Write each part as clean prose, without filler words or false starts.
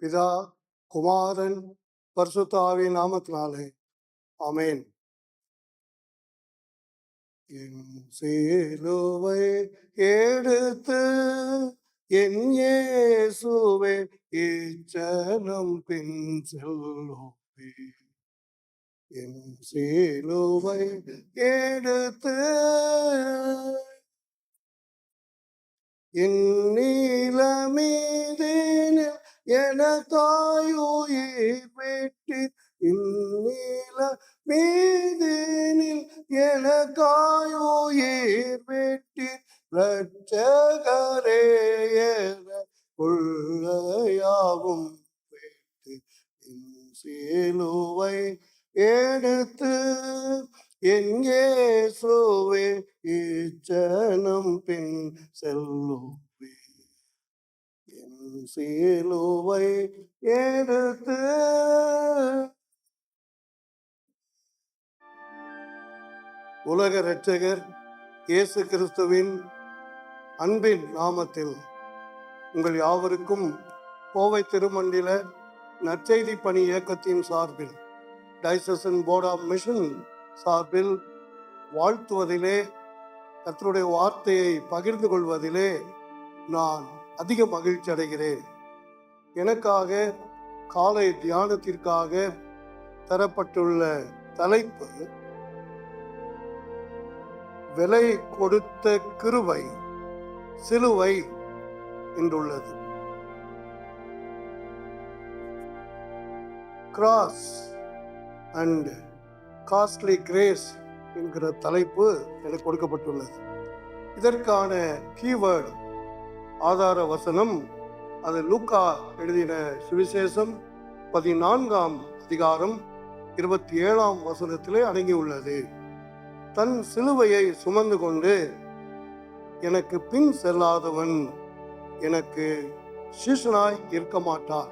பிதா, குமாரன், பரிசுத்த ஆவியின் நாமத்தினாலே ஆமென். என் சிலுவை எடுத்து என் இயேசுவே இச்சனம் பின் செல்லுவே. என் சிலுவை எடுத்து என் நீலமீதினில் எனக்காய் உயிர் பெற்றீர். இந்நீல மீதினில் எனக்காய் உயிர் பெற்றீர். இரட்சகரே எனக்குள்ளயாவும் பெற்று என் சிலுவை எடுத்து என் இயேசுவே இச்சனம் பின் செல்லுவே. என் சிலுவை எடுத்து உலக இரட்சகர் இயேசு கிறிஸ்துவின் அன்பின் நாமத்தில் உங்கள் யாவருக்கும் கோவை திருமண்டல நற்செய்தி பணி இயக்கத்தின் சார்பில், டைசசன் போர்ட் ஆஃப் மிஷன் சார்பில் வாழ்த்துவதிலே, கர்த்தருடைய வார்த்தையை பகிர்ந்து கொள்வதிலே நான் அதிக மகிழ்ச்சி அடைகிறேன். எனக்காக காலை தியானத்திற்காக தரப்பட்டுள்ள தலைப்பு விலை கொடுத்த கிருபை சிலுவை என்றுள்ளது. கிராஸ் அண்ட் காஸ்ட்லி கிரேஸ் என்கிற தலைப்பு எனக்கு கொடுக்கப்பட்டுள்ளது. இதற்கான கீவேர்டு ஆதார வசனம் அது லூக்கா எழுதின சுவிசேஷம் 14ஆம் அதிகாரம் 27ஆம் வசனத்திலே அடங்கியுள்ளது. தன் சிலுவையை சுமந்து கொண்டு எனக்கு பின் செல்லாதவன் எனக்கு சீஷனாய் இருக்க மாட்டான்.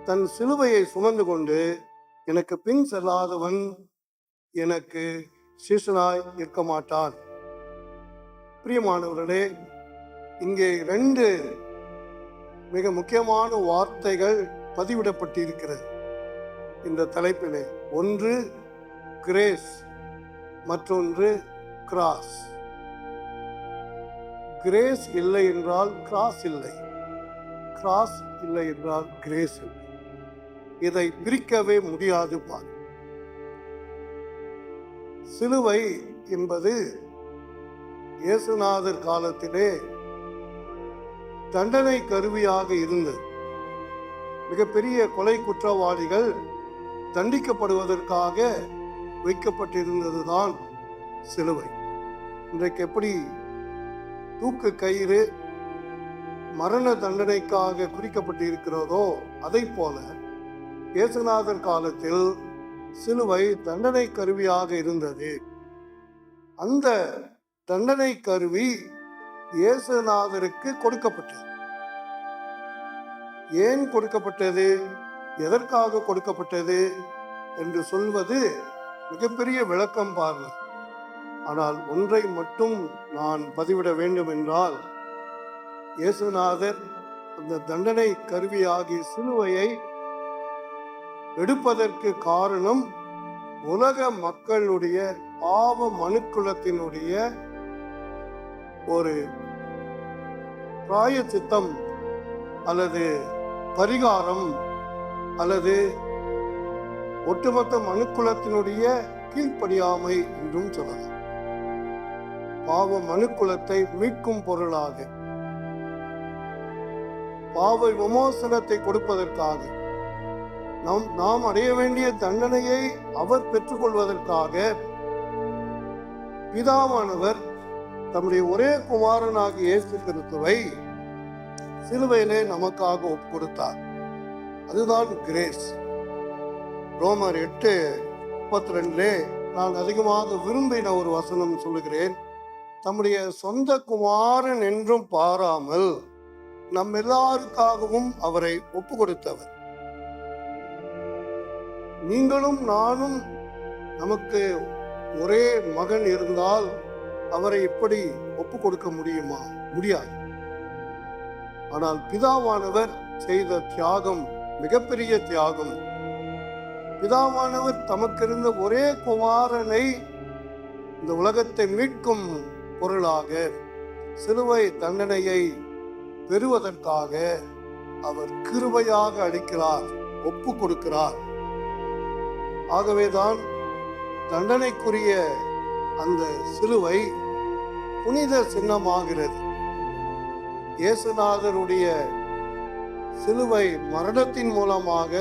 தன் சிலுவையை சுமந்து கொண்டு எனக்கு பின் செல்லாதவன் எனக்கு சீஷனாய் இருக்க மாட்டான். பிரியமானவர்களே, இங்கே 2 மிக முக்கியமான வார்த்தைகள் பதிவிடப்பட்டிருக்கிறது இந்த தலைப்பிலே. ஒன்று கிரேஸ், மற்றொன்று கிராஸ். கிரேஸ் இல்லை என்றால் கிராஸ் இல்லை, கிராஸ் இல்லை என்றால் கிரேஸ் இல்லை. இதை பிரிக்கவே முடியாது. பார், சிலுவை என்பது இயேசுநாதர் காலத்திலே தண்டனை கருவியாக இருந்தது. மிகப்பெரிய கொலை குற்றவாளிகள் தண்டிக்கப்படுவதற்காக வைக்கப்பட்டிருந்ததுதான் சிலுவை. இன்றைக்கு எப்படி தூக்கு கயிறு மரண தண்டனைக்காக குறிக்கப்பட்டு இருக்கிறதோ அதை போல இயேசுநாதர் காலத்தில் சிலுவை தண்டனை கருவியாக இருந்தது. அந்த தண்டனை கருவி இயேசுநாதருக்கு கொடுக்கப்பட்டது. ஏன் கொடுக்கப்பட்டது, எதற்காக கொடுக்கப்பட்டது என்று சொல்வது மிகப்பெரிய விளக்கம் பாருங்கள். ஆனால் ஒன்றை மட்டும் நான் பதிவிட வேண்டும் என்றால், இயேசுநாதர் அந்த தண்டனை கருவியாகிய சிலுவையை எடுப்பதற்கு காரணம் உலக மக்களுடைய பாவ மனுக்குலத்தினுடைய ஒரு பிராயச்சித்தம் அல்லது பரிகாரம் அல்லது ஒட்டுமொத்த மனுக்குலத்தினுடைய கீழ்ப்படியாமை என்றும் சொல்லலாம். பாவ மனுக்குலத்தை மீட்கும் பொருளாக, பாவ விமோசனத்தை கொடுப்பதற்காக, நாம் அடைய வேண்டிய தண்டனையை அவர் பெற்றுக்கொள்வதற்காக பிதாவானவர் தம்முடைய ஒரே குமாரனாகிய இயேசு கிறிஸ்துவை சிலுவையிலே நமக்காக ஒப்பு கொடுத்தார். அதுதான் கிரேஸ். ரோமர் 8:32 நான் அதிகமாக விரும்பின ஒரு வசனம் சொல்லுகிறேன். தம்முடைய சொந்த குமாரன் என்றும் பாராமல் நம் எல்லாருக்காகவும் அவரை ஒப்பு கொடுத்தவர். நீங்களும் நானும் நமக்கு ஒரே மகன் இருந்தால் அவரை எப்படி ஒப்பு கொடுக்க முடியுமா? முடியாது. ஆனால் பிதாவானவர் செய்த தியாகம் மிகப்பெரிய தியாகம். பிதாவானவர் தமக்கிருந்த ஒரே குமாரனை இந்த உலகத்தை மீட்கும் பொருளாக சிலுவை தண்டனையை பெறுவதற்காக அவர் கிருபையாக அளிக்கிறார், ஒப்பு கொடுக்கிறார். ஆகவேதான் தண்டனைக்குரிய அந்த சிலுவை புனித சின்னமாகிறது. இயேசுநாதருடைய சிலுவை மரணத்தின் மூலமாக,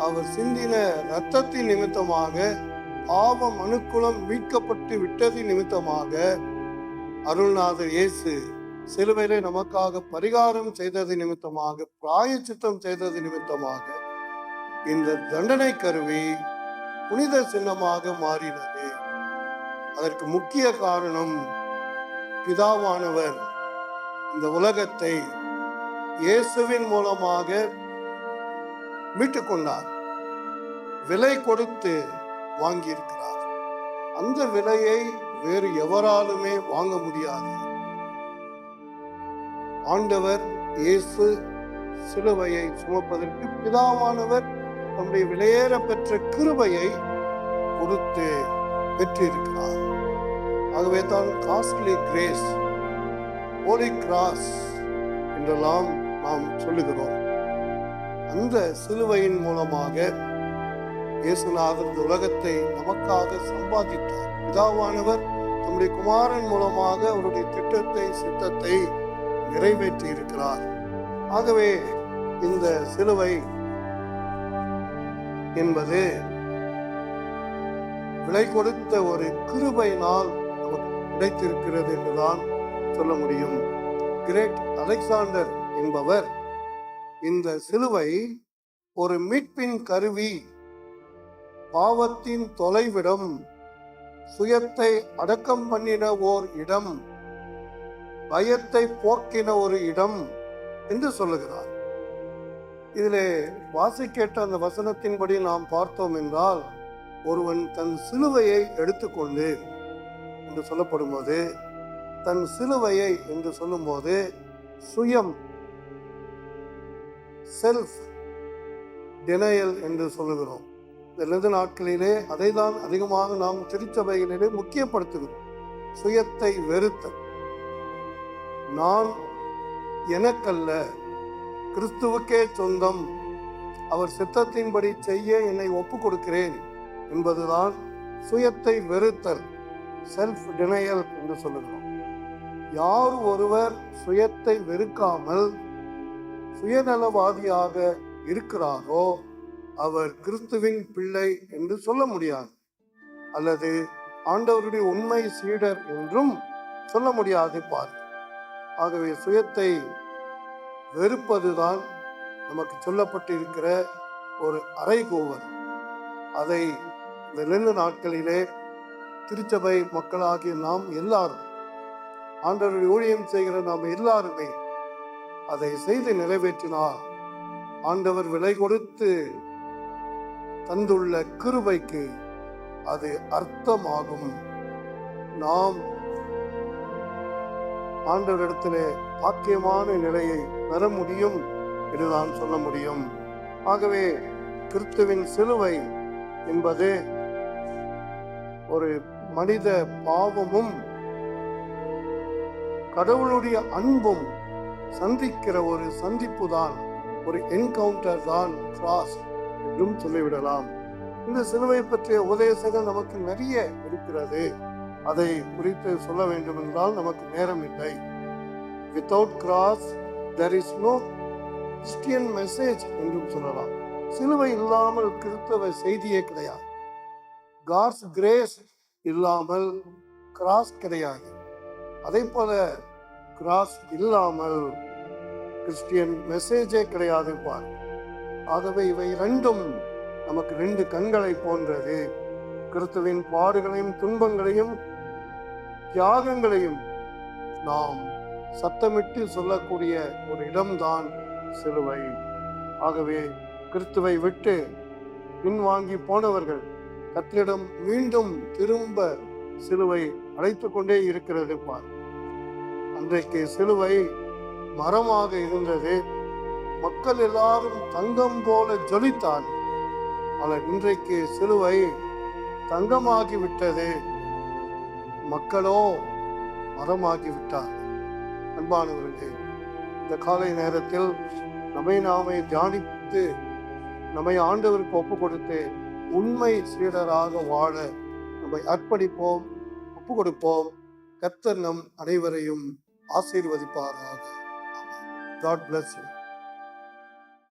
அவர் சிந்தின இரத்தத்தின் நிமித்தமாக, பாவ மனுக்குலம் மீட்கப்பட்டு விட்டது நிமித்தமாக, அருள்நாதர் இயேசு சிலுவையிலே நமக்காக பரிகாரம் செய்தது நிமித்தமாக, பிராயச்சித்தம் செய்தது நிமித்தமாக இந்த தண்டனை கருவி புனித சின்னமாக மாறினது. அதற்கு முக்கிய காரணம், பிதாவானவர் இந்த உலகத்தை இயேசுவின் மூலமாக மீட்டுக் கொண்டார், விலை கொடுத்து வாங்கியிருக்கிறார். அந்த விலையை வேறு எவராலுமே வாங்க முடியாது. ஆண்டவர் இயேசு சிலுவையை சுமப்பதற்கு பிதாவானவர் தம்முடைய விலையேற பெற்ற கிருபையை கொடுத்து பெற்றிருக்கிறார். ஆகவே தான் காஸ்ட்லி கிரேஸ், ஹோலி கிராஸ் என்றெல்லாம் நாம் சொல்லுகிறோம். அந்த சிலுவையின் மூலமாக இயேசுநாதர் இந்த உலகத்தை நமக்காக சம்பாதித்தார். பிதாவானவர் தம்முடைய குமாரன் மூலமாக அவருடைய திட்டத்தை, சித்தத்தை நிறைவேற்றி இருக்கிறார். ஆகவே இந்த சிலுவை என்பது விலை கொடுத்த ஒரு கிருபையினால் நமக்கு கிடைத்திருக்கிறது என்றுதான் சொல்ல முடியும். கிரேட் அலெக்சாண்டர் என்பவர் இந்த சிலுவை ஒரு மீட்பின் கருவி, பாவத்தின் தொலைவிடம், சுயத்தை அடக்கம் பண்ணின ஓர் இடம், பயத்தை போக்கின ஒரு இடம் என்று சொல்லுகிறார். இதிலே வாசிக்கேட்ட அந்த வசனத்தின்படி நாம் பார்த்தோம் என்றால், ஒருவன் தன் சிலுவையை எடுத்துக்கொண்டு என்று சொல்லப்படும்போது, தன் சிலுவையை என்று சொல்லும்போது சுயம், செல்ஃப் டினையல் என்று சொல்லுகிறோம். இந்த நாட்களிலே அதை தான் அதிகமாக நாம் திருச்சபைகளிலே முக்கியப்படுத்துகிறோம். சுயத்தை வெறுத்தல், நான் எனக்கல்ல, கிறிஸ்துவுக்கே சொந்தம், அவர் சித்தத்தின்படி செய்ய என்னை ஒப்பு கொடுக்கிறேன் என்பதுதான் சுயத்தை வெறுத்தல், செல்ஃப் டினையல் என்று சொல்லுகிறோம். யார் ஒருவர் சுயத்தை வெறுக்காமல் சுயநலவாதியாக இருக்கிறாரோ அவர் கிறிஸ்துவின் பிள்ளை என்று சொல்ல முடியாது, அல்லது ஆண்டவருடைய உண்மை சீடர் என்றும் சொல்ல முடியாது. பார், ஆகவே சுயத்தை வெறுப்பதுதான் நமக்கு சொல்லப்பட்டு இருக்கிற ஒரு அறைகூவல். அதை இந்த 2 நாட்களிலே திருச்சபை மக்களாகிய நாம் எல்லாரும், ஆண்டவருடைய ஊழியம் செய்கிற நாம் எல்லாருமே அதை செய்து நிறைவேற்றினால் ஆண்டவர் விலை கொடுத்து தந்துள்ள கிருபைக்கு அது அர்த்தமாகும். நாம் ஆண்டவரிடத்திலே பாக்கியமான நிலையை பெற முடியும் என்றுதான் சொல்ல முடியும். ஆகவே கிறிஸ்துவின் சிலுவை என்பது ஒரு மனித பாவமும் கடவுளுடைய அன்பும் சந்திக்கிற ஒரு சந்திப்பு தான், ஒரு என்கவுண்டர் தான் கிராஸ் என்றும் சொல்லிவிடலாம். இந்த சிலுவை பற்றிய உபதேசங்கள் நமக்கு நிறைய இருக்கிறது. அதை குறித்து சொல்ல வேண்டும் என்றால் நமக்கு நேரம் இல்லை. Without cross there is no Christian message என்றும் சொல்லலாம். சிலுவை இல்லாமல் கிறிஸ்தவ செய்தியே கிடையாது. காட்ஸ் கிரேஸ் இல்லாமல் கிராஸ் கிடையாது. அதே போல கிராஸ் இல்லாமல் கிறிஸ்டியன் மெசேஜே கிடையாது. பார், ஆகவே இவை ரெண்டும் நமக்கு 2 கண்களை போன்றது. கிறிஸ்துவின் பாடுகளையும் துன்பங்களையும் தியாகங்களையும் நாம் சத்தமிட்டு சொல்லக்கூடிய ஒரு இடம்தான் சிலுவை. ஆகவே கிறிஸ்துவை விட்டு பின்வாங்கி போனவர்கள் கர்த்தரிடம் மீண்டும் திரும்ப சிலுவை அழைத்து கொண்டே இருக்கிறது. பார், அன்றைக்கு சிலுவை மரமாக இருந்தது, மக்கள் எல்லாரும் தங்கம் போல ஜொலித்தார். ஆனால் இன்றைக்கு சிலுவை தங்கமாகி விட்டது, மக்களோ மரமாகி விட்டார். அன்பானவர்களே, இந்த காலை நேரத்தில் நம்மை நாமே தியானித்து நம்மை ஆண்டவருக்கு ஒப்பு கொடுத்து உண்மை சீடராக வாழ நம்மை அர்ப்பணிப்போம், ஒப்பு கொடுப்போம். கர்த்தர் நம் அனைவரையும் ஆசீர்வதிப்பாராக. God bless you.